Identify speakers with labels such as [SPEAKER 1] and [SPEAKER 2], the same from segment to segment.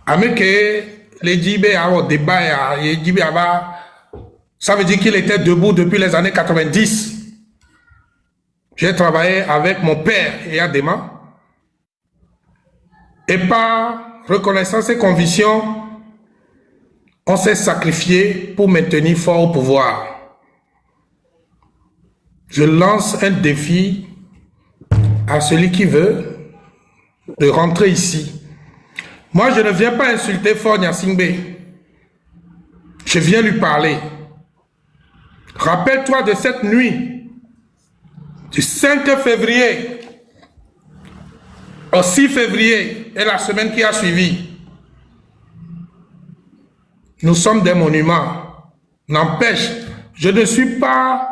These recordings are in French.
[SPEAKER 1] Ameke, les Djibé a au débat, ça veut dire qu'il était debout depuis les années 90. J'ai travaillé avec mon père et Adema. Et par reconnaissance et conviction, on s'est sacrifié pour maintenir fort au pouvoir. Je lance un défi à celui qui veut de rentrer ici. Moi, je ne viens pas insulter Faure Gnassingbé. Je viens lui parler. Rappelle-toi de cette nuit, du 5 février au 6 février et la semaine qui a suivi. Nous sommes des monuments. N'empêche, je ne suis pas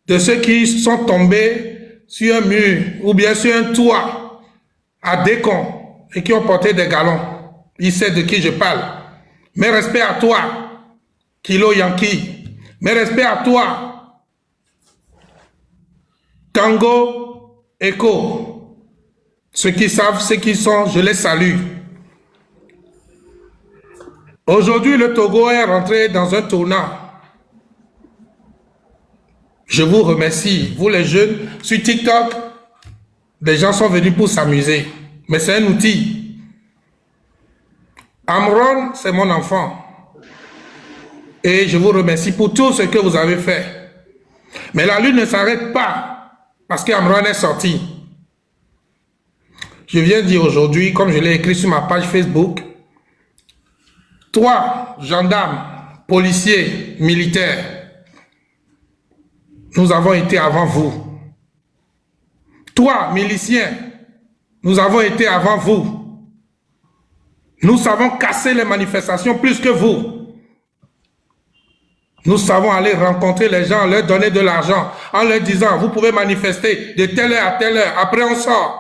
[SPEAKER 1] de ceux qui sont tombés sur un mur ou bien sur un toit à Décon et qui ont porté des galons. Il sait de qui je parle. Mes respects à toi, Kilo Yankee. Mes respects à toi, Tango Echo. Ceux qui savent, ceux qui sont, je les salue. Aujourd'hui, le Togo est rentré dans un tournant. Je vous remercie. Vous les jeunes, sur TikTok, les gens sont venus pour s'amuser. Mais c'est un outil. Amron, c'est mon enfant. Et je vous remercie pour tout ce que vous avez fait. Mais la lutte ne s'arrête pas parce qu'Amron est sorti. Je viens dire aujourd'hui, comme je l'ai écrit sur ma page Facebook, toi, gendarme, policier, militaire, nous avons été avant vous. Toi, milicien, nous avons été avant vous. Nous savons casser les manifestations plus que vous. Nous savons aller rencontrer les gens, leur donner de l'argent, en leur disant, vous pouvez manifester de telle heure à telle heure, après on sort.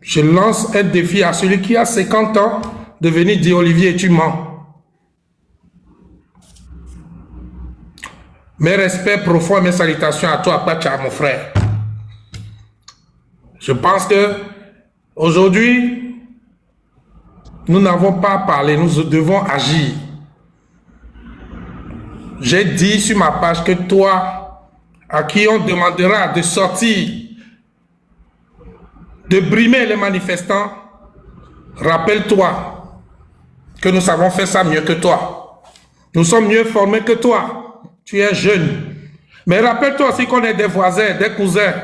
[SPEAKER 1] Je lance un défi à celui qui a 50 ans de venir dire, Olivier, tu mens. Mes respects profonds et mes salutations à toi, Pacha, mon frère. Je pense que aujourd'hui, nous n'avons pas parlé, nous devons agir. J'ai dit sur ma page que toi, à qui on demandera de sortir, de brimer les manifestants, rappelle-toi que nous savons faire ça mieux que toi. Nous sommes mieux formés que toi. Tu es jeune. Mais rappelle-toi aussi qu'on est des voisins, des cousins,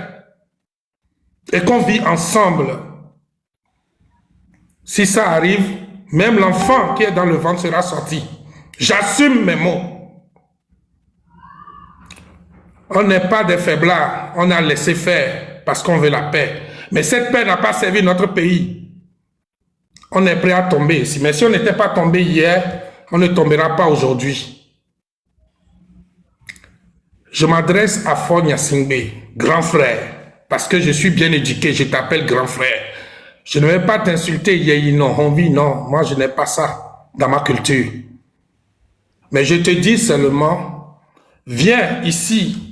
[SPEAKER 1] et qu'on vit ensemble. Si ça arrive, même l'enfant qui est dans le ventre sera sorti. J'assume mes mots. On n'est pas des faiblards, on a laissé faire parce qu'on veut la paix. Mais cette paix n'a pas servi notre pays. On est prêt à tomber ici. Mais si on n'était pas tombé hier, on ne tombera pas aujourd'hui. Je m'adresse à Faure Gnassingbé, grand frère, parce que je suis bien éduqué, je t'appelle grand frère. Je ne vais pas t'insulter, Yehi, non, Honvi, non. Moi, je n'ai pas ça dans ma culture. Mais je te dis seulement, viens ici.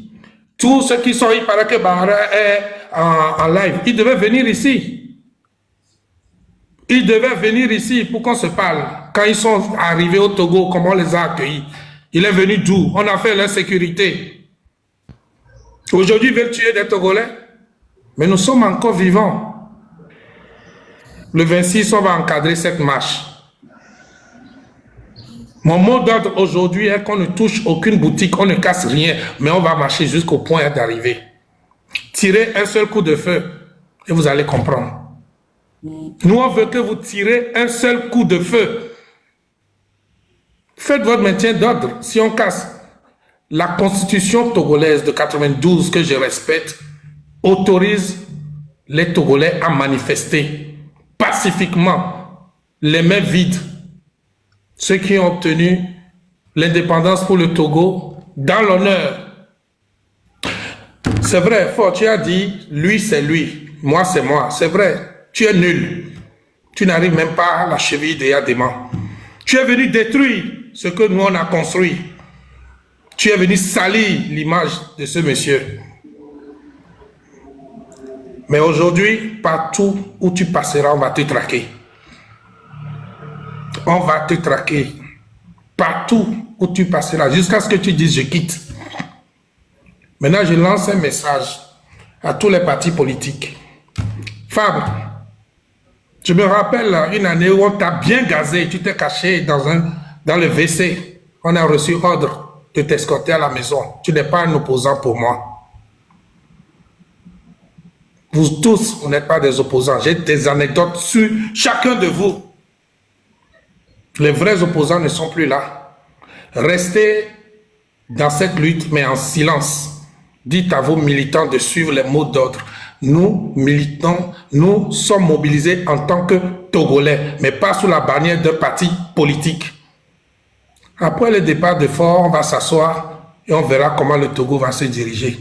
[SPEAKER 1] Tous ceux qui sont, il paraît que Bahara est en live, ils devaient venir ici. Ils devaient venir ici pour qu'on se parle. Quand ils sont arrivés au Togo, comment on les a accueillis? Il est venu d'où? On a fait leur sécurité. Aujourd'hui, ils veulent tuer des Togolais. Mais nous sommes encore vivants. Le 26, on va encadrer cette marche. Mon mot d'ordre aujourd'hui est qu'on ne touche aucune boutique, on ne casse rien, mais on va marcher jusqu'au point d'arriver. Tirez un seul coup de feu et vous allez comprendre. Nous, on veut que vous tirez un seul coup de feu. Faites votre maintien d'ordre. Si on casse, la constitution togolaise de 92, que je respecte, autorise les Togolais à manifester pacifiquement, les mains vides. Ceux qui ont obtenu l'indépendance pour le Togo, dans l'honneur. C'est vrai, Faure, tu as dit, lui c'est lui, moi c'est moi. C'est vrai, tu es nul. Tu n'arrives même pas à la cheville de Yadema. Tu es venu détruire ce que nous on a construit. Tu es venu salir l'image de ce monsieur. Mais aujourd'hui, partout où tu passeras, on va te traquer. On va te traquer. Partout où tu passeras, jusqu'à ce que tu dises je quitte. Maintenant, je lance un message à tous les partis politiques. Fabre, je me rappelle une année où on t'a bien gazé, tu t'es caché dans le WC. On a reçu ordre de t'escorter à la maison. Tu n'es pas un opposant pour moi. Vous tous, vous n'êtes pas des opposants. J'ai des anecdotes sur chacun de vous. Les vrais opposants ne sont plus là. Restez dans cette lutte, mais en silence. Dites à vos militants de suivre les mots d'ordre. Nous, militants, nous sommes mobilisés en tant que Togolais, mais pas sous la bannière d'un parti politique. Après le départ de Fort, on va s'asseoir et on verra comment le Togo va se diriger.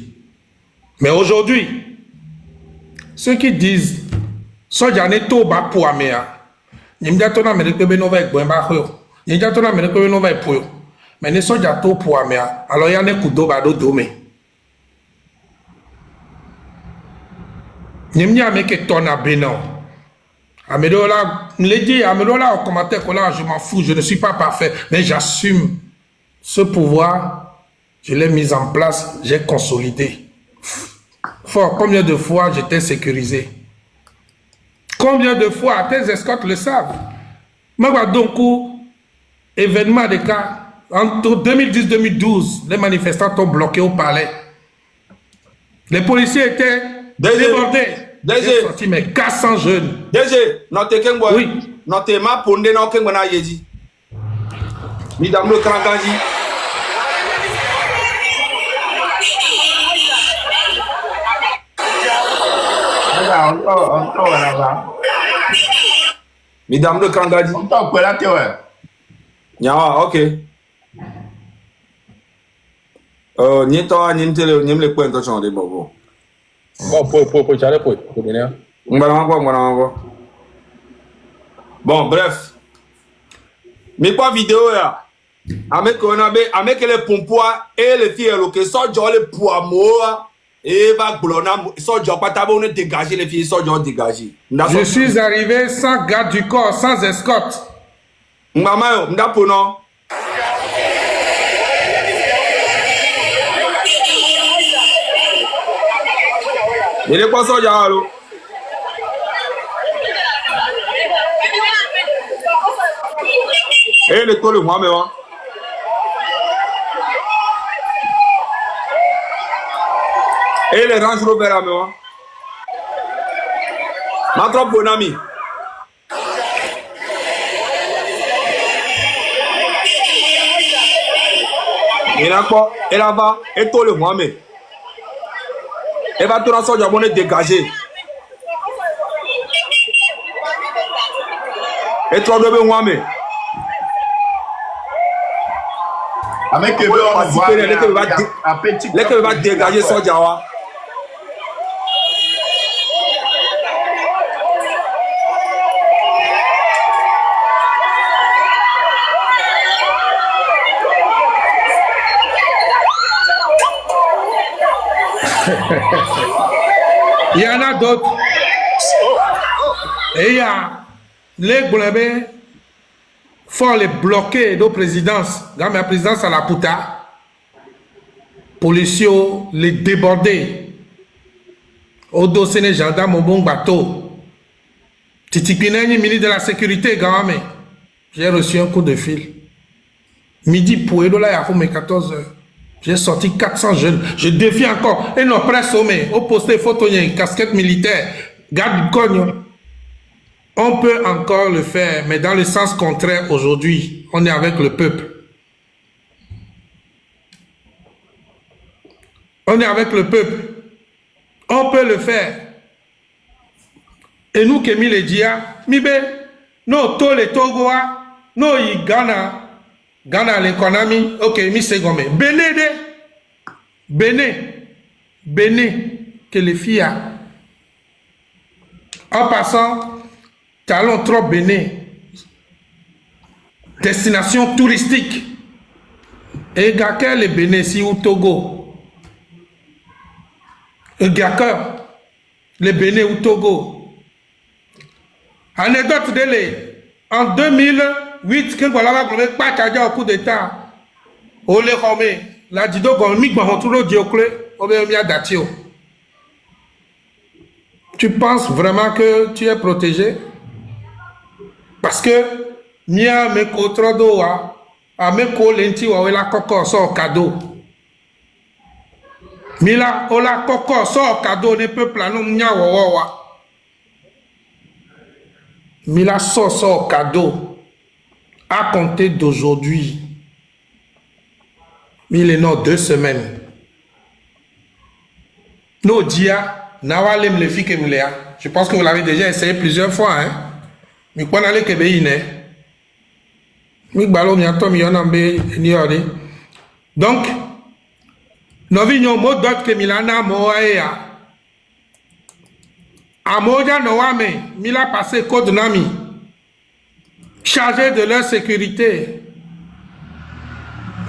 [SPEAKER 1] Mais aujourd'hui, ceux qui disent Sojane Toba Pouamea, Nimjatona Merekebe Nova Ekbemba Hoyo, Nimjatona Merekebe Nova Epoyo, mais ne Sojato Pouamea, alors il y a un Kudoba do Dome. Nimja Meke Tona Benon. Amedola, Mledi, Amedola au commentaire, je m'en fous, je ne suis pas parfait, mais j'assume ce pouvoir, je l'ai mis en place, j'ai consolidé. Fort, combien de fois j'étais sécurisé? Combien de fois? Tes escortes le savent. Moi, donc, événement de cas, entre 2010 et 2012, les manifestants ont bloqué au palais. Les policiers étaient débordés. J'ai sorti mes 400 jeunes. Oui.
[SPEAKER 2] Mesdames de Kangadi. Ok. Bon, bref. Mais quoi vidéo là? Avec les pompois et les filles qui sont les poids et va dégager les filles sont dégagées.
[SPEAKER 1] Je suis arrivé sans garde du corps, sans escorte.
[SPEAKER 2] Maman, m'dapono. Il est quoi ça, Yalo? Et le toile, moi, mais et les Range Rover à moi. Ma trop bon ami. Il a quoi? Elle va et tout le mois mais. Elle va tout la sorte de dégager. Et trop de bon mois mais.
[SPEAKER 3] Avec que
[SPEAKER 2] va dégager son Jawa.
[SPEAKER 1] Il y en a d'autres. Et il y a les Boulébé faut les bloquer de présidence. Dans ma présidence à la Pouta, policiers les déborder. Au dossier des gendarmes au bon bateau. Titikpineni, ministre de la Sécurité, j'ai reçu un coup de fil. Midi pour Edola, il y a 14 heures. J'ai sorti 400 jeunes. Je défie encore. Et non, presse au posté photo, il y a une casquette militaire. Garde du cogne. On peut encore le faire, mais dans le sens contraire aujourd'hui. On est avec le peuple. On est avec le peuple. On peut le faire. Et nous, Kémy les Dia, Mibe, nous, tous les Togoa, nous, Ghana. Ghana l'économie, ok, mi segome. Béné, que les filles. En passant, talons trop Béné. Destination touristique. Et Gaker les Béné si ou Togo. Et Gaker, le Bénin ou Togo. Anecdote de l'é. En 2008, quand on a pas chargé au coup d'État, on les remet. La dido gon mi gba tout le dioclé, on va mis à datio. Tu penses vraiment que tu es protégé? Parce que mia me kotrodo wa, a me ko lenti wa la koko so cadeau. Mila ola koko so cadeau ne peuple anu mia wa. Mila so cadeau à compter d'aujourd'hui. Il est non 2 semaines. Nos dia, nawalem le fi kemlea. Je pense que vous l'avez déjà essayé plusieurs fois, hein. Mais quand on allait Québec, donc, nous venons mot d'autre que Milana Moaea. Amoja Noame, Mila passé code Nami, chargé de leur sécurité.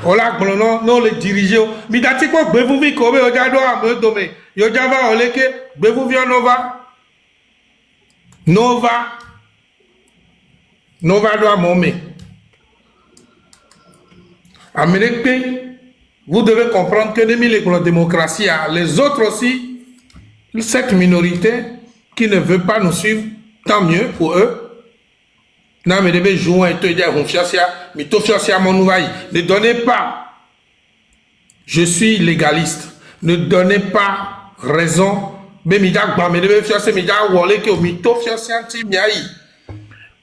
[SPEAKER 1] Ola glono no le diriger mi dati ko gbevu vi ko be oja do amedome yo java oleke gbevu vi nova do amome Amérique, vous devez comprendre que la démocratie a les autres aussi, cette minorité qui ne veut pas nous suivre, tant mieux pour eux. Non, mais devez jouer et te dire, ne donnez pas. Je suis légaliste. Ne donnez pas raison.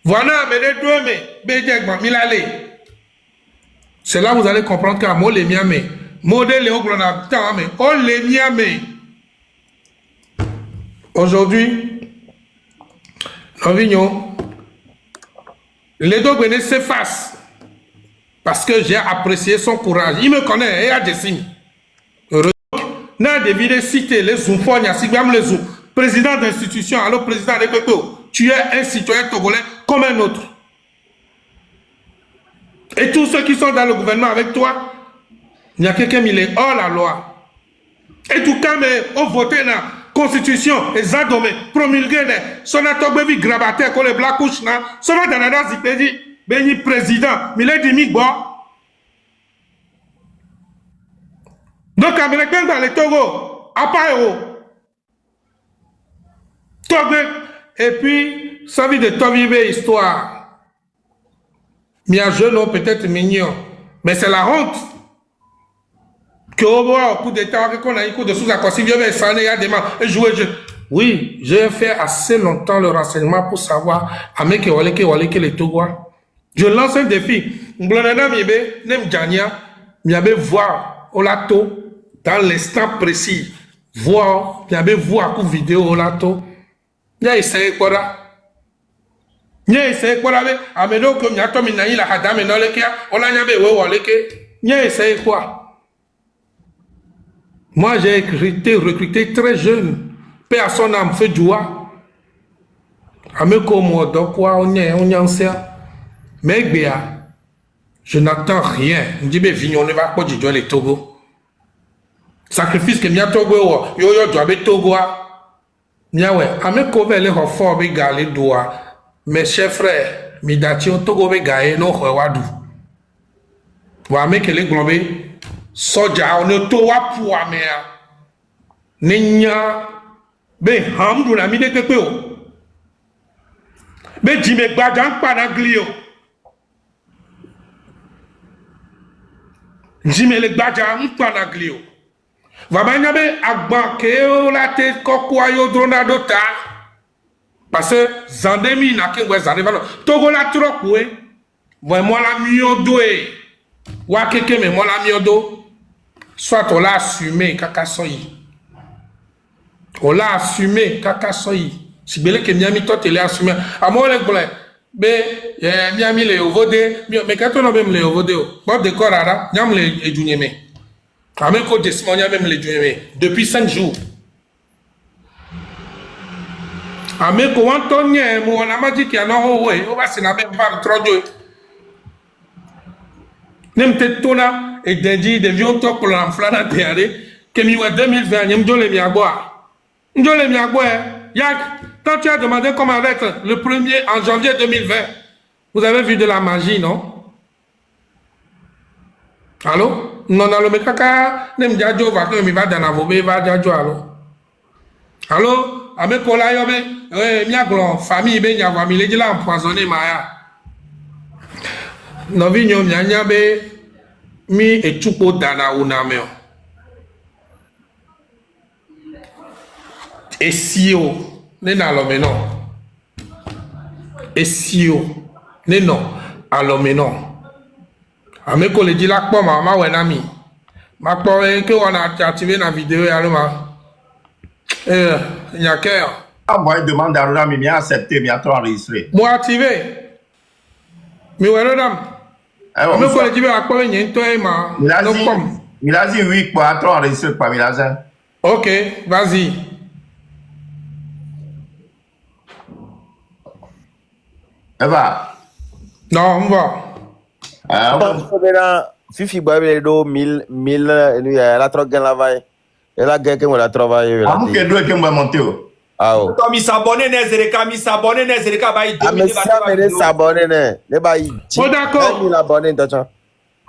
[SPEAKER 1] Voilà, c'est là que vous allez comprendre qu'à moi, les miens, modèle aujourd'hui, nous venons. Les deux Bénin s'effacent parce que j'ai apprécié son courage. Il me connaît, il a des signes. N'a deviné citer les Zoumfonia, si même les Zoum, président d'institution, alors président de Pépéo, tu es un citoyen togolais comme un autre. Et tous ceux qui sont dans le gouvernement avec toi, il y a quelqu'un qui est hors la loi. Et tout cas, mais on voté la constitution, et zadome, promulgué, son atogbevi grabataire, qu'on les black couche, son danada zipedi, béni président, mais il est dit, bon. Donc, américain dans les Togo, à part Togo, et puis, ça vit de Tovivé histoire. Mais un jeune homme peut-être mignon, mais c'est la honte. Que au bout, au coup d'état, qu'on a un coup de sous-accord, oui, j'ai fait assez longtemps le renseignement pour savoir à mes les Togois. Je lance un défi. Voir Olato dans l'instant précis. Voir, voir une vidéo Olato. Il a essayé quoi là? Il a essayé quoi là? Amédo comme Yato Minaï la Hadame Nolekia, on a il a essayé quoi? Moi, j'ai été recruté très jeune. Paix à son âme, fait joie. Mais je n'attends rien. Je dis, mais vignon ne va pas dire les Togo. Sacrifice que mia Togo, yo doit be Togo. Mia ouais, ameko ve le fort be galé doa. Mes chers frères, mi dati Togo be gaé no wadu. Wa me que les globé. Soja on ne toa pour amea. Nenya be hamdu na mi de kepeo. Be jime gbajan pa na glio. Jime le gbajan pa na glio. Va banya be agba ke la te kokwa yo dronado ta. Parce que zandemi na ke we zande va Togo la trop we. Moi la miodo e. Wa keke me moi la miodo. Soit on l'a assumé, kakasoyi. On l'a assumé, kakasoyi. Si belé que miami toi te l'a assumé. À moi le blé, be miami le ovode, mais quand on a même le ovode, bon décor ara, miam le edunieme. Amen ko desimonia même le edunieme depuis 5 jours. Amen ko Antonien, mo na maji ki ano we, o ba sina be fam trojo. Nem te tona et dendi de vion to pour l'enflana théâtre que mi wa 2020 nyem jole mi agboa. Njole mi agboa. Yak, quand tu as demandé comment va être le 1er en janvier 2020, vous avez vu de la magie, non? Allô? Non, allô, mais kaka, nem djadjo va que mi va dans la vobe, va djadjo, allô? Allô? Ame kola yobe, mia glon, famille, ben yavwa, mi leji la empoisonné, maya. Novi nyom nyanyabe, mi echupo dana unameo. Esio, ne na lomeno. Esio, ne no, alomeno. Ameko le dit là quoi ma wenami. Ma pore que on a activé la vidéo ya loma. Nya ke.
[SPEAKER 3] Envoyé demande à Roda, mais bien accepté, mais attends enregistré.
[SPEAKER 1] Moi activé. Mi werodam. Ameko le dit là quoi nyen to e ma. No comme.
[SPEAKER 3] Il a dit oui quoi, attends enregistré quoi, il a dit.
[SPEAKER 1] OK, vas-y.
[SPEAKER 3] Eva.
[SPEAKER 1] Non, on va.
[SPEAKER 4] Fifi boy do 1000 elle a trop gain la vaille. Elle a gain que on a travaillé.
[SPEAKER 3] Ah, vous que deux que moi monter.
[SPEAKER 4] Ah oh.
[SPEAKER 2] Comme il s'abonne Nezereka, mi s'abonne Nezereka ba
[SPEAKER 4] Ah mais ça mais s'abonner né. Les ba yi.
[SPEAKER 1] Oh d'accord.
[SPEAKER 4] 1000 abonnés t'as.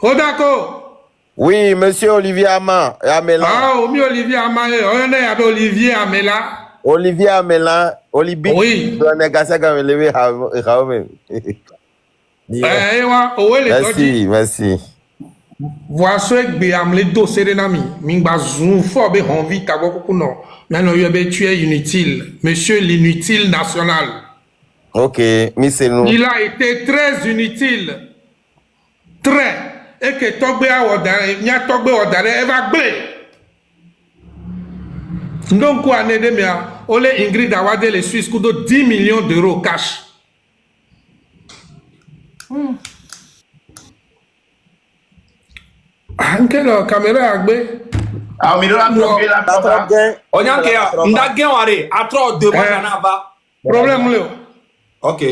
[SPEAKER 1] Oh d'accord.
[SPEAKER 4] Oui, monsieur Olivier Ama, Amela.
[SPEAKER 1] Ah, Omi Olivier Amae, on est avec Olivier Amela.
[SPEAKER 4] Olivier Amela, Olivier.
[SPEAKER 1] Oui.
[SPEAKER 4] On est cassé comme levé Merci, merci.
[SPEAKER 1] Voici que amle do serenami mingba zoom fo be envie ta beaucoup non maintenant yobe tu es inutile monsieur l'inutile national.
[SPEAKER 4] OK, mais c'est nous.
[SPEAKER 1] Il a été très inutile. Très et que togbe awodare nya togbe odare eva gbe. Donc quoi ne demia ole Ingrid Awade les Suisse kudo 10 millions d'euros cash. Anke la caméra agbe.
[SPEAKER 3] Ah, mais là,
[SPEAKER 2] Onyanke ya, nda gen ware, atro demande na va.
[SPEAKER 1] Problème le.
[SPEAKER 2] OK.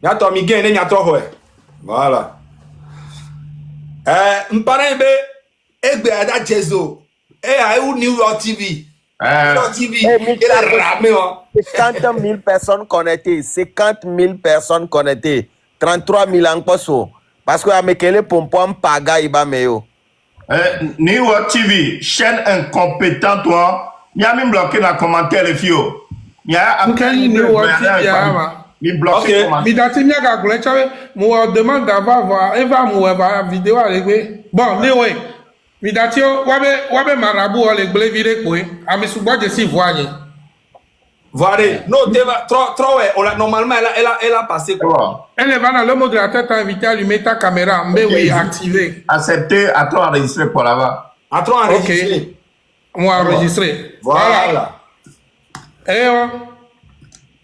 [SPEAKER 2] Nyato mi gen ne nyato ho e. Voilà. Mpare be egbe ada jezo. A eu New York TV. New York TV. Il ramé o.
[SPEAKER 4] 50 000 personnes connectées, 50 000 personnes connectées, 33 000 en poso. Parce que Amekele Pompom Paga Iba Meyo.
[SPEAKER 3] New World TV, chaîne incompétente, toi. Il y a même bloqué dans le commentaire, les filles. Il y a un
[SPEAKER 1] New World TV.
[SPEAKER 3] Il bloque le commentaire.
[SPEAKER 1] Mi dati mi aga gule chawe, moi demande d'avoir voir, Eva moi vidéo avec lui. Bon, anyway, mi dati wabe marabu avec blé vide quoi. Ami suba je si voyez.
[SPEAKER 2] Voilà. Non, trop ouais, normalement elle a passé quoi.
[SPEAKER 1] Elle est dans le mot de la tête invité à allumer ta caméra, mais oui, activé.
[SPEAKER 3] Accepté, à toi enregistré pour là-bas.
[SPEAKER 2] À toi enregistré.
[SPEAKER 1] Moi enregistré.
[SPEAKER 2] Voilà.
[SPEAKER 1] Eh oh.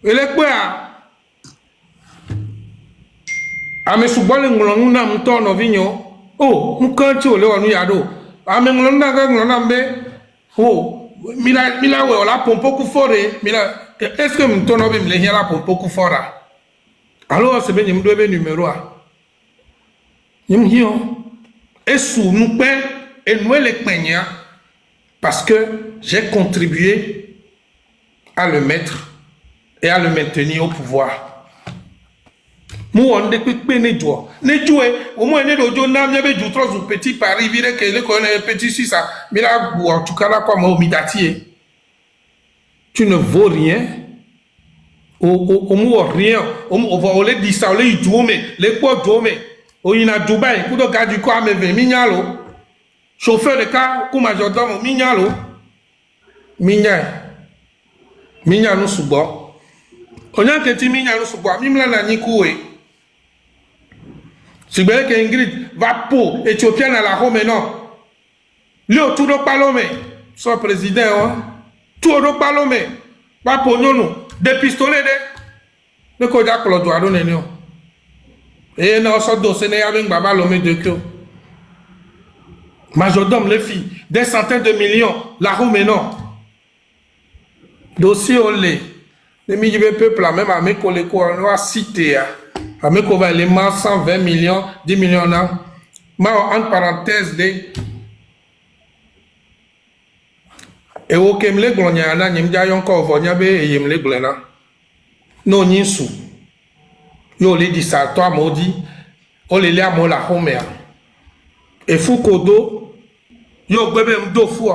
[SPEAKER 1] Il est quoi? Ame subole ngulonu na mto no vinyo. Oh, mkanchi ole wanu yado. Ame ngulonu na ngulonu mbe. Oh. Mila we la pompo ku fore mila est-ce que mto no be mile hia la pompo ku fora alors c'est ben mdo be numéro a yim hio esu nous pe et nous les penya parce que j'ai contribué à le mettre et à le maintenir au pouvoir. Nous on depuis ne joie ne jouer au moins ne dojo na mia be ju trop petit Paris vire que le connaît petit si ça mais là en tout cas là comme au midati tu ne vaux rien au mot rien on va aller dire ça le jouer les quoi jouer au ina Dubaï ku do gadi ko ameve minyalo chauffeur de car ku majordome minyalo minya no subo onya ke ti minya no subo mimla na nyikuwe. Si vous voulez que Ingrid va pour Éthiopienne à la Rome, non. Lui, tout le palomé, son président, tout le palomé, va pour nous, des pistolets, de Kodak Claude Neno. Et non, son dossier avec Baba Lomé de Kyo. Majordome, les filles, des centaines de millions, la Rome, non. Dossier au lait. Les milliers de peuples, même à mes collègues, on va citer. Avec les 120 millions, 10 millions, mais en parenthèse, Et au Kemle Glonyana, Nimja Yonko Vonyabe et Yemle Glena. Non, Ninsu. Yo le dit ça, toi, maudit. O le lea mola homea. Et Foucault, yo bébé m'do fou.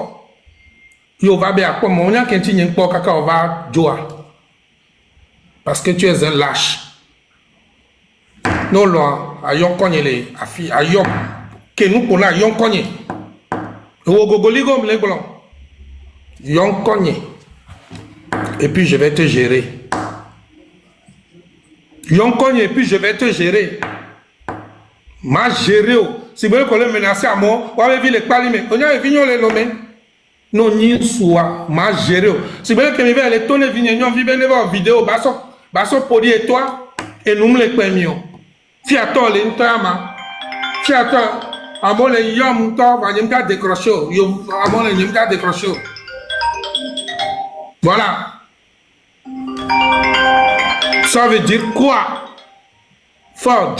[SPEAKER 1] Yo va bien à quoi mon y'a qu'un tignon pour caca on va joa. Parce que tu es un lâche. Non, loin, à yon kogne les, à fi, à yon, que nous qu'on a yon kogne. Ou gogoligo les blancs. Yon kogne. Et puis je vais te gérer. Yon kogne et puis je vais te gérer. Ma géré. Si vous voulez menacer à moi, vous avez vu les palimés. On a vu les nommés. Non, ni soit ma géré. Si vous voulez que vous les tonnes vignes, vous avez voir vidéo, basso podi et toi, et nous les premions. Fiato les ntama. Fiato, à mon les yom to, va n'y pas décrocher. À mon les n'y pas décrocher. Voilà. Ça veut dire quoi? Fort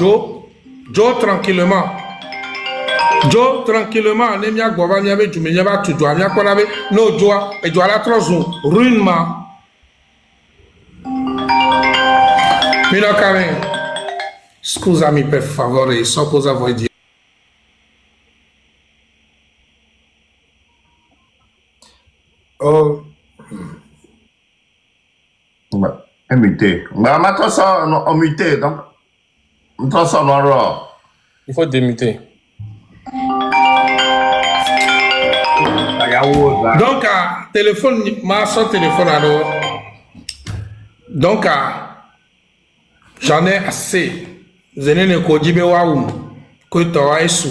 [SPEAKER 1] Joe tranquillement. Joe tranquillement. Ne m'y a gova m'y avait du m'y a tu dois m'y a quoi avait no joie et doit la troisième ruinement. Mino Karen. Scusami per favore, so cosa vuoi dire.
[SPEAKER 2] Oh.
[SPEAKER 3] Muté. Mais maintenant ça on muté donc. Maintenant ça on
[SPEAKER 5] Il faut démuter.
[SPEAKER 1] Donc, téléphone, ma son téléphone alors. Donc, j'en ai assez. Vous allez ne kojibe waoum. Koitawa esu.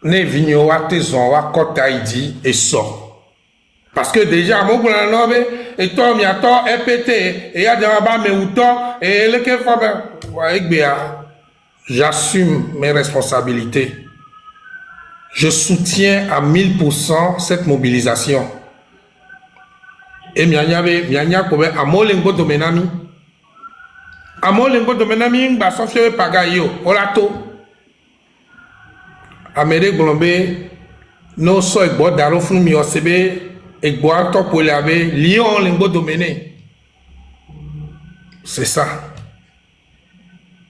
[SPEAKER 1] Ne vigno wa tezon wa kota idi et sort. Parce que déjà, mon gouvernement, et toi, mi attend, EPT, et y a des rabats, mais où toi, et le que j'assume mes responsabilités. Je soutiens à 1000% cette mobilisation. Et mianya kobe amolengo domenami. Amolengo domenami ba sofie pagayo olato. Amere glombe no so egbo daro fun mi osebe egbo ato pole abe lion lengo domené. C'est ça.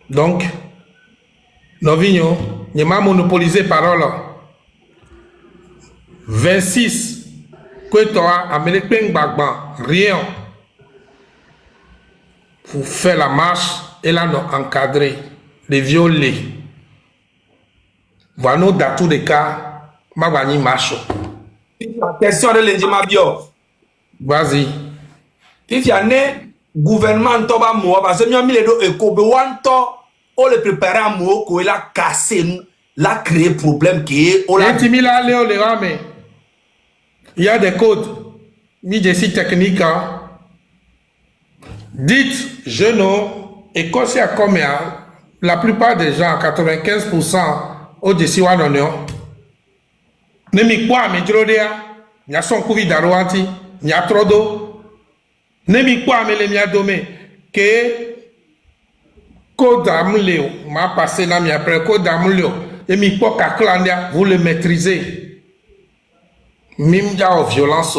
[SPEAKER 1] Donc Novinho, n'y m'a monopolisé parole. 26, que toi, américain bagban, rien. Pour faire la marche, et là, nous encadrer, les violer. Voilà, nous, dans tous les cas, ma bani marche.
[SPEAKER 2] Question de l'Indima Bio.
[SPEAKER 1] Vas-y.
[SPEAKER 2] Si tu as né, gouvernement, toba moi, parce que nous avons mis les deux écoles, on les prépare à moi, qu'on a cassé, l'a créé problème qui est.
[SPEAKER 1] Il y a des codes, des techniques. Dites, jeunes, et quand c'est à combien, la plupart des gens, 95%, au-dessus de l'Union, ne m'y quoi, mais il y a son Covid d'Arouanti, il y a trop d'eau. Ne m'y quoi, mais les miadomés, que code d'Amulio, m'a passé là, mais après code d'Amulio, et m'y quoi, vous le maîtrisez. Mimja au violence.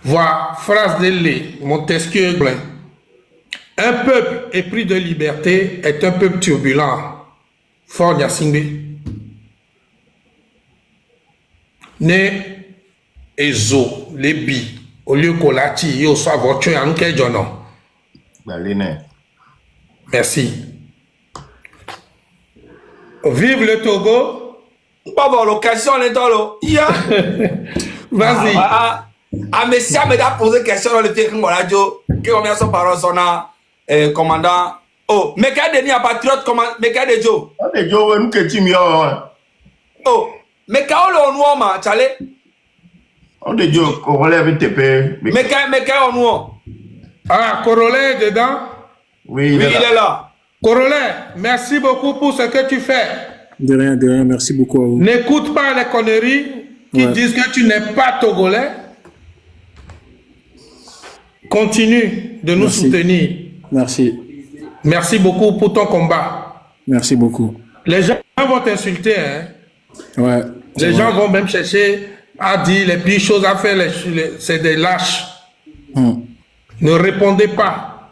[SPEAKER 1] Voilà, phrase de Lé, Montesquieu. Un peuple épris de liberté est un peuple turbulent. Fort Nyasingbe. Ne ezo, les bi, au lieu qu'on l'a tiré, yo soit voiture en quel jour. Merci. Vive le Togo.
[SPEAKER 2] Pas voir l'occasion, les dollars.
[SPEAKER 1] Vas-y.
[SPEAKER 2] Mais si on m'a posé question dans le fait que mon radio, que combien son parole son commandant. Oh, mais quel dernier patriote commandant, mais quel de Joe?
[SPEAKER 3] De Joe, nous que tu m'y as.
[SPEAKER 2] Oh, mais quand on noir, ma chale.
[SPEAKER 3] On de Joe, on relève TP.
[SPEAKER 2] Mais quand on noir.
[SPEAKER 1] Ah, Corollaire dedans?
[SPEAKER 3] Oui,
[SPEAKER 2] il est là.
[SPEAKER 1] Corollaire, merci beaucoup pour ce que tu fais.
[SPEAKER 5] De rien, merci beaucoup à vous.
[SPEAKER 1] N'écoute pas les conneries qui disent que tu n'es pas togolais. Continue de nous soutenir.
[SPEAKER 5] Merci.
[SPEAKER 1] Merci beaucoup pour ton combat.
[SPEAKER 5] Merci beaucoup.
[SPEAKER 1] Les gens vont t'insulter, hein?
[SPEAKER 5] Ouais,
[SPEAKER 1] Les gens vont même chercher à dire les pires choses à faire, c'est des lâches. Ne répondez pas.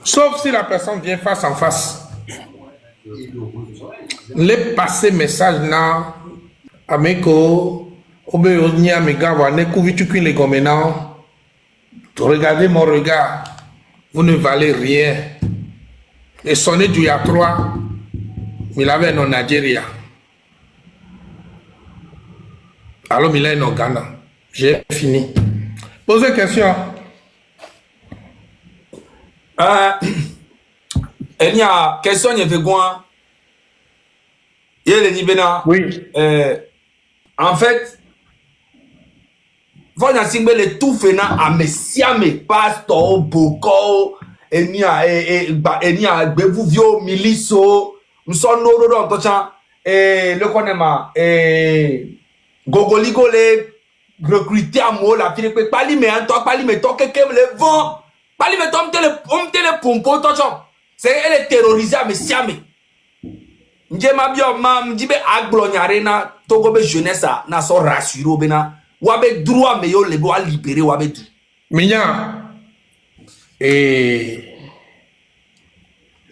[SPEAKER 1] Sauf si la personne vient face en face. Les passer message là, ameko, obeonia megawa, ne kuvitukun les goménans. Regardez mon regard. Vous ne valez rien. Et sonner du ya3, il avait non Nigeria. Alors il est non Ghana. J'ai fini. Posez question.
[SPEAKER 2] Il y a question il y a quoi? Il y a les Nibena.
[SPEAKER 1] Oui.
[SPEAKER 2] En fait, vous avez les tout fait à Messiame, pasteur, Boko, et ni a vous vieux miliso, nous sommes nos dans et le connaît Gogoligo les recruter à moi la fille que pas mais toi quelqu'un le vent, pas mais toi on te le pompo toi c'est elle est terrorisée à Messiame. Njema bio mam dibe agblognare na togo be jeunesse na so rassuro bena wabe droit me yo lebo a libérer wabe du
[SPEAKER 1] Minya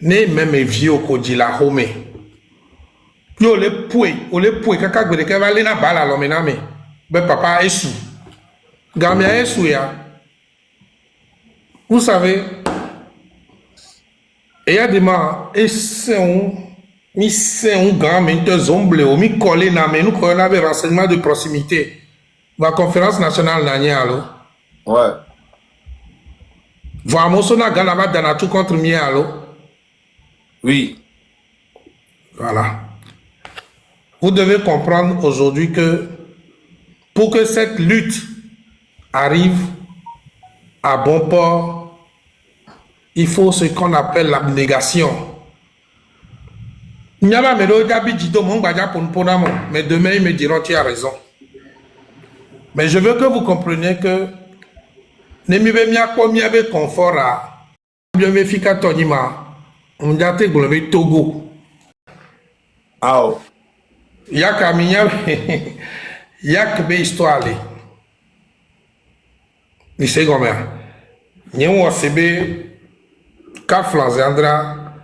[SPEAKER 1] ne même vieux ko di la home yo le poué kaka gbere ke va le na bala lo mena me be papa esu gamia esu ya. Vous savez, il y a des gens et c'est un grand mais deux hommes mi collé na mais nous qu'on avait renseignement de proximité. La conférence nationale n'a allo.
[SPEAKER 2] ouais
[SPEAKER 1] Voir Mosona Galaba dans tout contre mi allo.
[SPEAKER 2] oui
[SPEAKER 1] Voilà. Vous devez comprendre aujourd'hui que pour que cette lutte arrive à bon port, il faut ce qu'on appelle l'abnégation. Mais demain, ils me diront tu as raison. Mais je veux que vous compreniez que ne me confort à bien fika tonima on date globé Togo.
[SPEAKER 2] ah
[SPEAKER 1] Yak aminya yak be histoire ali. Ni se gomer. Ni on sebe ka flanzandra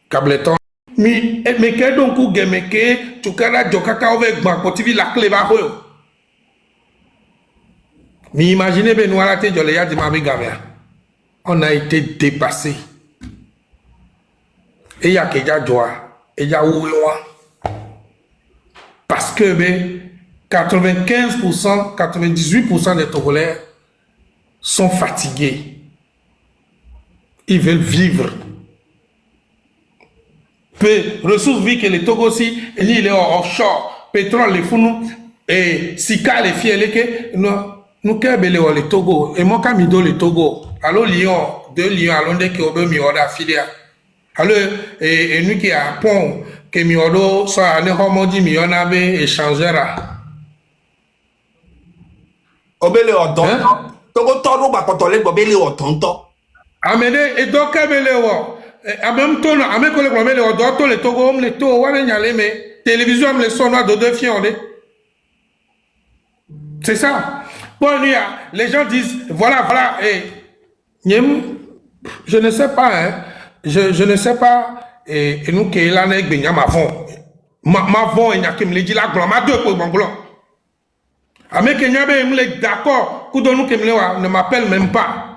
[SPEAKER 1] kableton mi me ke donc ku gemeke tukara jokaka avec gban potivi la clé ba ho. Mais imaginez Benoît te jole ya di ma be gamia. On a été dépassé. Et il y a que ya joa, et ya ouwa. Parce que 95%, 98% des Togolais sont fatigués. Ils veulent vivre. Peu ressources vie que les Togo aussi, il est offshore, pétrole, les fous, et Sika, les filles, nous kebele les Togo, et moi kamido les Togo. Alors Lyon, 2 Lyon, allons de qui obe mi oda filia. Alors, et nous qui a pont, que mi odo soit ne homodi mi onabe échangera.
[SPEAKER 2] obele odon togo toro ba potole obele odonto
[SPEAKER 1] Amede et donc kebele wo. Amem tono, ame kole kebele odo to le Togo le to wane nyale me télévision me le sonne de deux fiondé. C'est ça. Bon, les gens disent voilà et je ne sais pas hein. Je ne sais pas et nous qui est là avec Benya Mavon. Mavon et Nyakim le dit la gloire, ma deux pour mon gloire. Avec Kenya me le d'accord, Koudonou Kemlewa ne m'appelle même pas.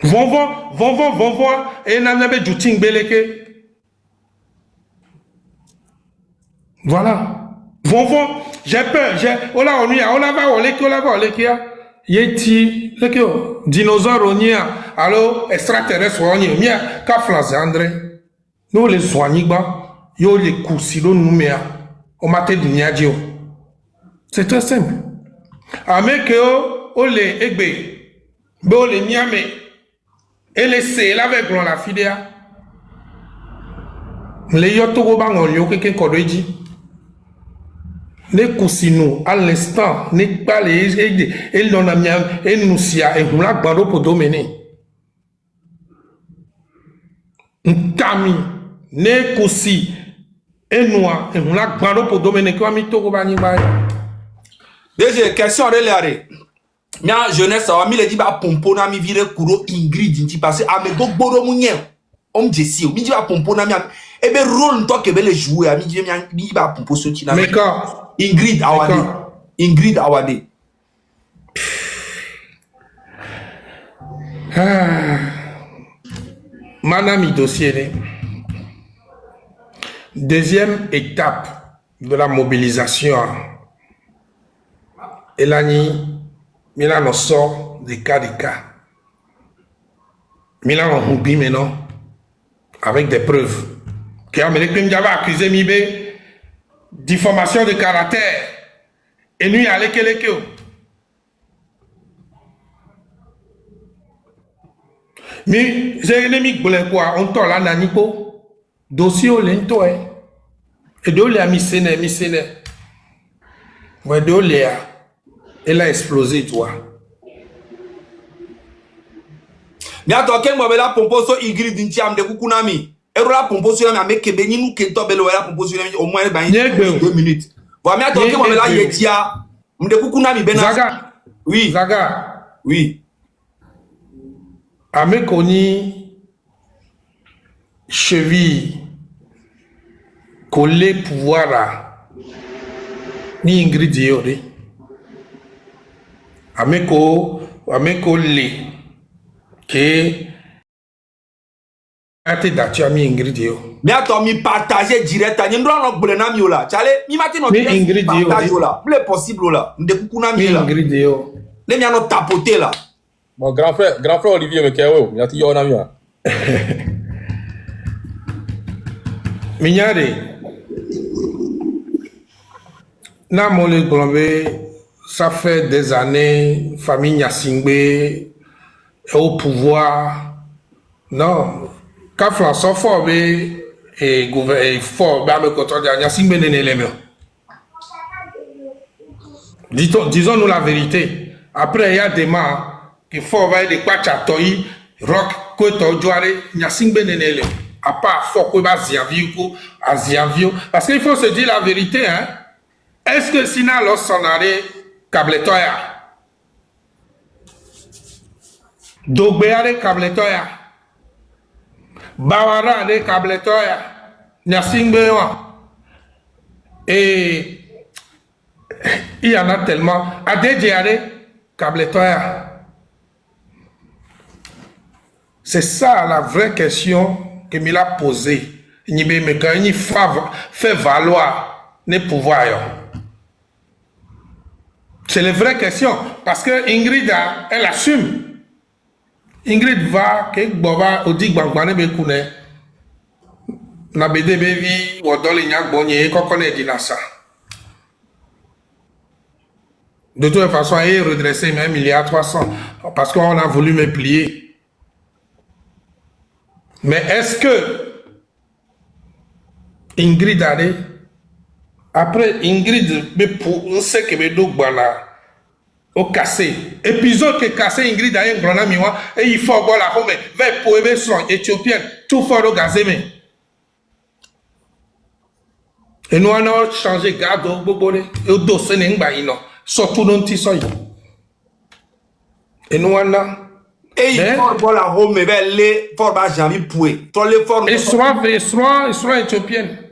[SPEAKER 1] Vont et n'anabe Jouting Beleke. Voilà. Vont, j'ai peur, on va Yeti, le dinosaure on y a, alors extraterrestre on y a, mia, kaflas André, nous les soignons, yo les coursilo nous mea, au matin du niadio. C'est très simple. Amekeo, o les egbe, bo les niame, et les c'est avec la fidéa. Les yotogo bang on yo keke kodoji. Ne cousinou à l'instant ne pas les et l'on a mis et nous sia et nous la bando pour dominer. Ntami ne cousi Et nous, on l'a grandi pour dominer quoi, mi toko bani ba.
[SPEAKER 2] Déjà, question de l'année. Mia jeunesse, ça va mi le dit ba pompo na mi vire kuro Ingrid inti parce que ame go bodo munye. Om Jessie, mi dit ba pompo na mi e be rôle toi que be le jouer, mi ba pompo so ti na.
[SPEAKER 1] Mais quand
[SPEAKER 2] Ingrid Awade. Ingrid Awade.
[SPEAKER 1] Manami dossier. Deuxième étape de la mobilisation. Et là, Milan sort des cas. Milan on oublie maintenant avec des preuves. Qui a accusé Mibé diffamation de caractère. Et nous, il y a les mais j'ai mis quoi on t'a là nanipo dossier au lento et de l'eau misséné ouais de l'eau elle a explosé toi
[SPEAKER 2] mais attends quel moment la pompo so Ingrid Ntiam de kukunami et la pompo sur la mais que beni nous que to belo la pompo sur au moins 2 minutes voilà mais attends quel moment la yetia de kukunami ben
[SPEAKER 1] Zaga
[SPEAKER 2] oui
[SPEAKER 1] Zaga
[SPEAKER 2] oui
[SPEAKER 1] Ame koni cheville collé pouvoir là ni Ingrid yori ame ko le que ate datu ami Ingrid yo
[SPEAKER 2] mais attends mi partager direct ni ndo no gbole na mi ola chale mi mati no
[SPEAKER 1] Ingrid yo
[SPEAKER 2] partage là plus possible là de kukunami là
[SPEAKER 1] Ingrid yo
[SPEAKER 2] les mi ano tapoter là.
[SPEAKER 5] Mon grand frère Olivier Mekewo, il y a tout yon ami.
[SPEAKER 1] Mignade, na mole Gombe, ça fait des années, famille Nyasingbe est au pouvoir. Non, quand François Forbe et gouvernement fort, ben me content de Nyasingbe n'est l'élément. Disons-nous la vérité. Après, il y a des morts. Il faut avoir des quachatoï, rock, koto, jouare, nyasingbe nenele. À part, faut que va ziavio, parce qu'il faut se dire la vérité, hein. Est-ce que sinon, lorsqu'on kabletoya? Dogbeare kabletoya. Bawara de kabletoya. Nyasingbe wa. Et il y en a tellement. Adedjare kabletoya. C'est ça la vraie question que me l'a posée. Il fait valoir les pouvoirs. C'est la vraie question. Parce que Ingrid, elle assume. Ingrid va, que Boba, Odi Bangbane Bekune, na BD Bevi, Wodoli Nyak Bonye, Kokone Dinasa. De toute façon, elle est redressée même 1,3 milliard parce qu'on a voulu me plier. Mais est-ce que Ingrid allait après Ingrid on sait que me do bana au cassé épisode que cassé Ingrid a un grand ami et il faut voir la home vers pour son éthiopienne tout fort au gazéme et nous on a changé garde au bobole et au dossier n'engba ino surtout non ti soy et nous on a
[SPEAKER 2] et il faut voir la home vers les formes janvier poué toi les formes
[SPEAKER 1] et soit éthiopienne